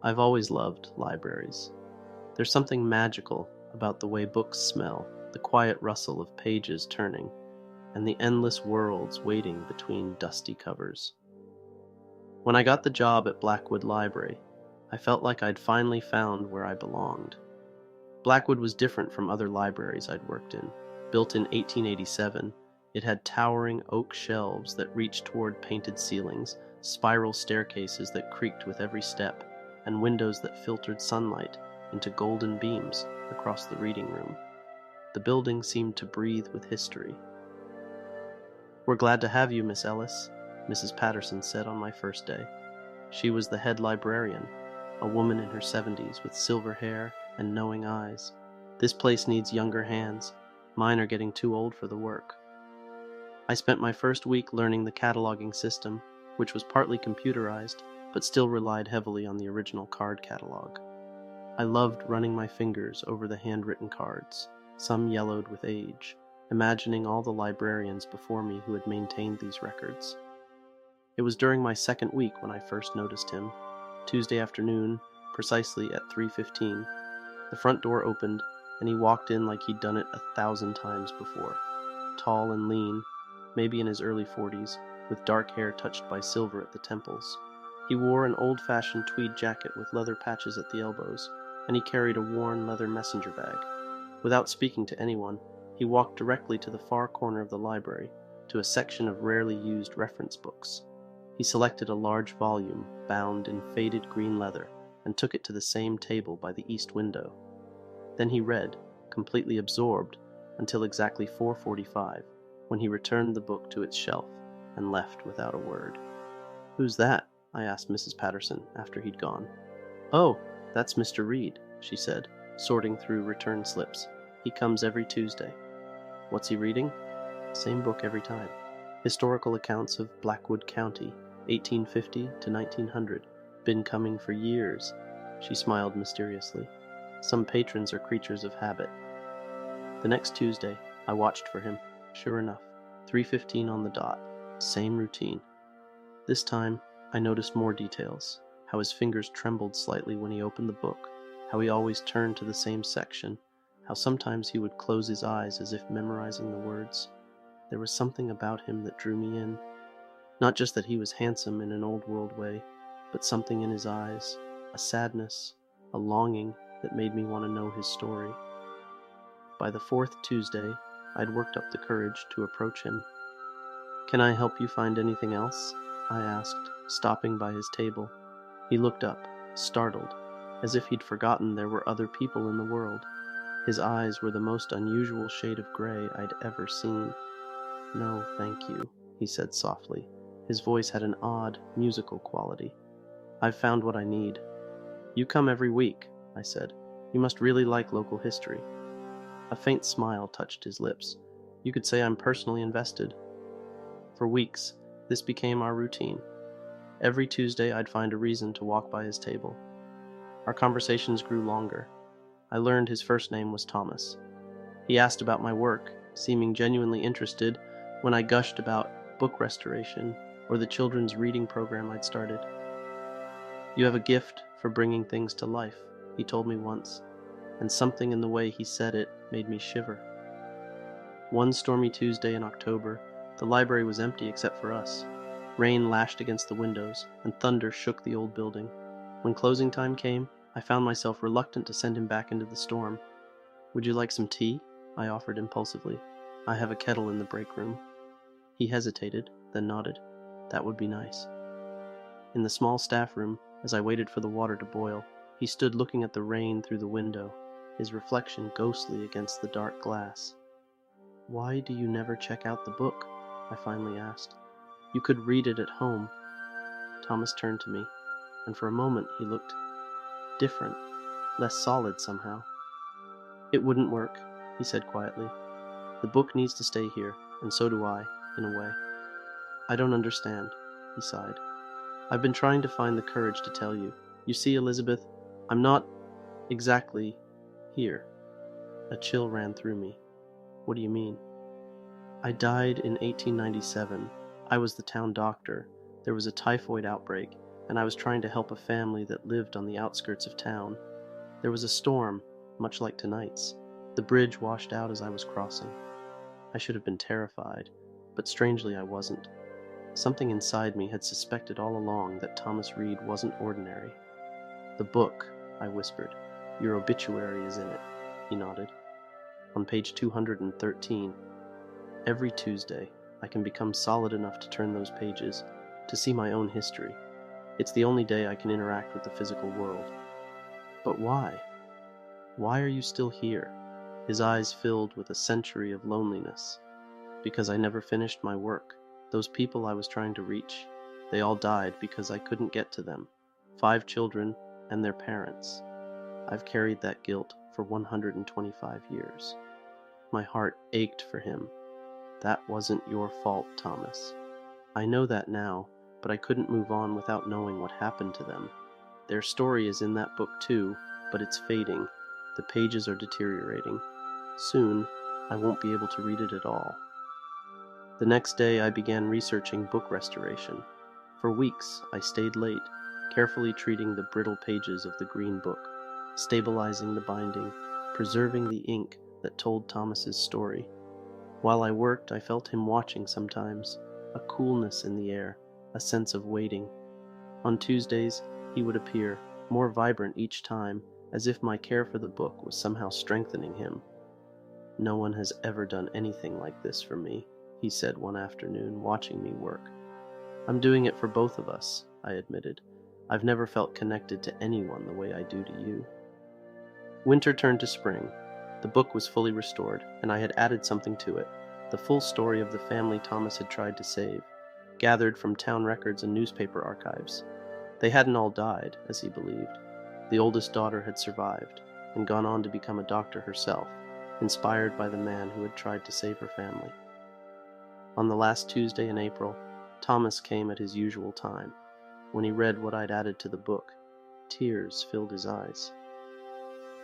I've always loved libraries. There's something magical about the way books smell, the quiet rustle of pages turning, and the endless worlds waiting between dusty covers. When I got the job at Blackwood Library, I felt like I'd finally found where I belonged. Blackwood was different from other libraries I'd worked in. Built in 1887, it had towering oak shelves that reached toward painted ceilings, spiral staircases that creaked with every step, and windows that filtered sunlight into golden beams across the reading room. The building seemed to breathe with history. "We're glad to have you, Miss Ellis," Mrs. Patterson said on my first day. She was the head librarian, a woman in her 70s with silver hair and knowing eyes. "This place needs younger hands. Mine are getting too old for the work." I spent my first week learning the cataloging system, which was partly computerized, but still relied heavily on the original card catalog. I loved running my fingers over the handwritten cards, some yellowed with age, imagining all the librarians before me who had maintained these records. It was during my second week when I first noticed him. Tuesday afternoon, precisely at 3:15, the front door opened, and he walked in like he'd done it 1,000 times before. Tall and lean, maybe in his early 40s, with dark hair touched by silver at the temples. He wore an old-fashioned tweed jacket with leather patches at the elbows, and he carried a worn leather messenger bag. Without speaking to anyone, he walked directly to the far corner of the library, to a section of rarely used reference books. He selected a large volume, bound in faded green leather, and took it to the same table by the east window. Then he read, completely absorbed, until exactly 4:45, when he returned the book to its shelf and left without a word. "Who's that?" I asked Mrs. Patterson after he'd gone. "Oh, that's Mr. Reed," she said, sorting through return slips. "He comes every Tuesday." "What's he reading?" "Same book every time. Historical accounts of Blackwood County, 1850 to 1900. Been coming for years." She smiled mysteriously. "Some patrons are creatures of habit." The next Tuesday, I watched for him. Sure enough, 3:15 on the dot. Same routine. This time, I noticed more details. How his fingers trembled slightly when he opened the book, how he always turned to the same section, how sometimes he would close his eyes as if memorizing the words. There was something about him that drew me in. Not just that he was handsome in an old-world way, but something in his eyes, a sadness, a longing that made me want to know his story. By the fourth Tuesday, I'd worked up the courage to approach him. "Can I help you find anything else?" I asked, stopping by his table. He looked up, startled, as if he'd forgotten there were other people in the world. His eyes were the most unusual shade of gray I'd ever seen. "No, thank you," he said softly. His voice had an odd, musical quality. "I've found what I need." "You come every week," I said. "You must really like local history." A faint smile touched his lips. "You could say I'm personally invested." For weeks, this became our routine. Every Tuesday I'd find a reason to walk by his table. Our conversations grew longer. I learned his first name was Thomas. He asked about my work, seeming genuinely interested when I gushed about book restoration or the children's reading program I'd started. "You have a gift for bringing things to life," he told me once, and something in the way he said it made me shiver. One stormy Tuesday in October, the library was empty except for us. Rain lashed against the windows, and thunder shook the old building. When closing time came, I found myself reluctant to send him back into the storm. "Would you like some tea?" I offered impulsively. "I have a kettle in the break room." He hesitated, then nodded. "That would be nice." In the small staff room, as I waited for the water to boil, he stood looking at the rain through the window, his reflection ghostly against the dark glass. "Why do you never check out the book?" I finally asked. "You could read it at home." Thomas turned to me, and for a moment he looked different, less solid somehow. "It wouldn't work," he said quietly. "The book needs to stay here, and so do I, in a way." "I don't understand," he sighed. "I've been trying to find the courage to tell you. You see, Elizabeth, I'm not exactly here." A chill ran through me. "What do you mean?" "I died in 1897. I was the town doctor. There was a typhoid outbreak, and I was trying to help a family that lived on the outskirts of town. There was a storm, much like tonight's. The bridge washed out as I was crossing. I should have been terrified, but strangely I wasn't. Something inside me had suspected all along that Thomas Reed wasn't ordinary. "The book," I whispered. "Your obituary is in it." He nodded. "On page 213. Every Tuesday, I can become solid enough to turn those pages, to see my own history. It's the only day I can interact with the physical world." "But why? Why are you still here?" His eyes filled with a century of loneliness. "Because I never finished my work. Those people I was trying to reach, they all died because I couldn't get to them. 5 children and their parents. I've carried that guilt for 125 years. My heart ached for him. That wasn't your fault, Thomas. I know that now, but I couldn't move on without knowing what happened to them. Their story is in that book too, but it's fading. The pages are deteriorating. Soon, I won't be able to read it at all." The next day I began researching book restoration. For weeks I stayed late, carefully treating the brittle pages of the green book, stabilizing the binding, preserving the ink that told Thomas's story. While I worked, I felt him watching sometimes, a coolness in the air, a sense of waiting. On Tuesdays, he would appear, more vibrant each time, as if my care for the book was somehow strengthening him. "No one has ever done anything like this for me," he said one afternoon, watching me work. "I'm doing it for both of us," I admitted. "I've never felt connected to anyone the way I do to you." Winter turned to spring. The book was fully restored, and I had added something to it, the full story of the family Thomas had tried to save, gathered from town records and newspaper archives. They hadn't all died, as he believed. The oldest daughter had survived, and gone on to become a doctor herself, inspired by the man who had tried to save her family. On the last Tuesday in April, Thomas came at his usual time. When he read what I'd added to the book, tears filled his eyes.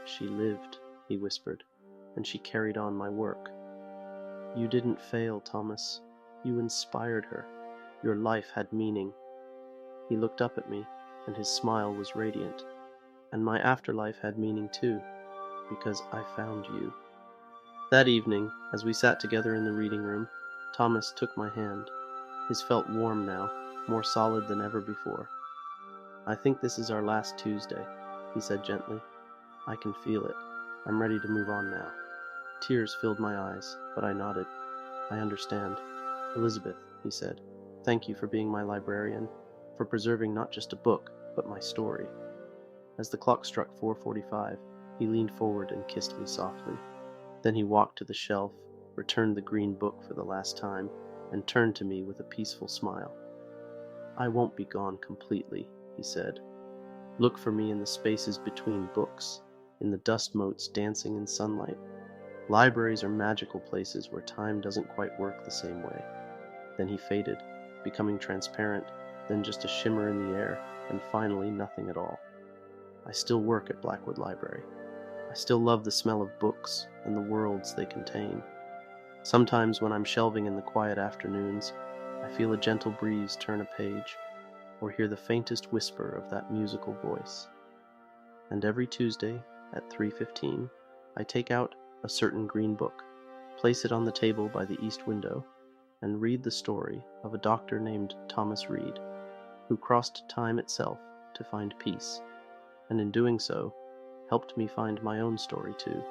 "She lived," he whispered, "and she carried on my work. You didn't fail, Thomas. You inspired her. Your life had meaning." He looked up at me, and his smile was radiant. "And my afterlife had meaning too, because I found you." That evening, as we sat together in the reading room, Thomas took my hand. His felt warm now, more solid than ever before. "I think this is our last Tuesday," he said gently. "I can feel it. I'm ready to move on now." Tears filled my eyes, but I nodded. "I understand. Elizabeth," he said, "thank you for being my librarian, for preserving not just a book, but my story." As the clock struck 4:45, he leaned forward and kissed me softly. Then he walked to the shelf, returned the green book for the last time, and turned to me with a peaceful smile. "I won't be gone completely," he said. "Look for me in the spaces between books, in the dust motes dancing in sunlight. Libraries are magical places where time doesn't quite work the same way." Then he faded, becoming transparent, then just a shimmer in the air, and finally nothing at all. I still work at Blackwood Library. I still love the smell of books and the worlds they contain. Sometimes when I'm shelving in the quiet afternoons, I feel a gentle breeze turn a page, or hear the faintest whisper of that musical voice. And every Tuesday at 3:15, I take out a certain green book, place it on the table by the east window, and read the story of a doctor named Thomas Reed, who crossed time itself to find peace, and in doing so, helped me find my own story too.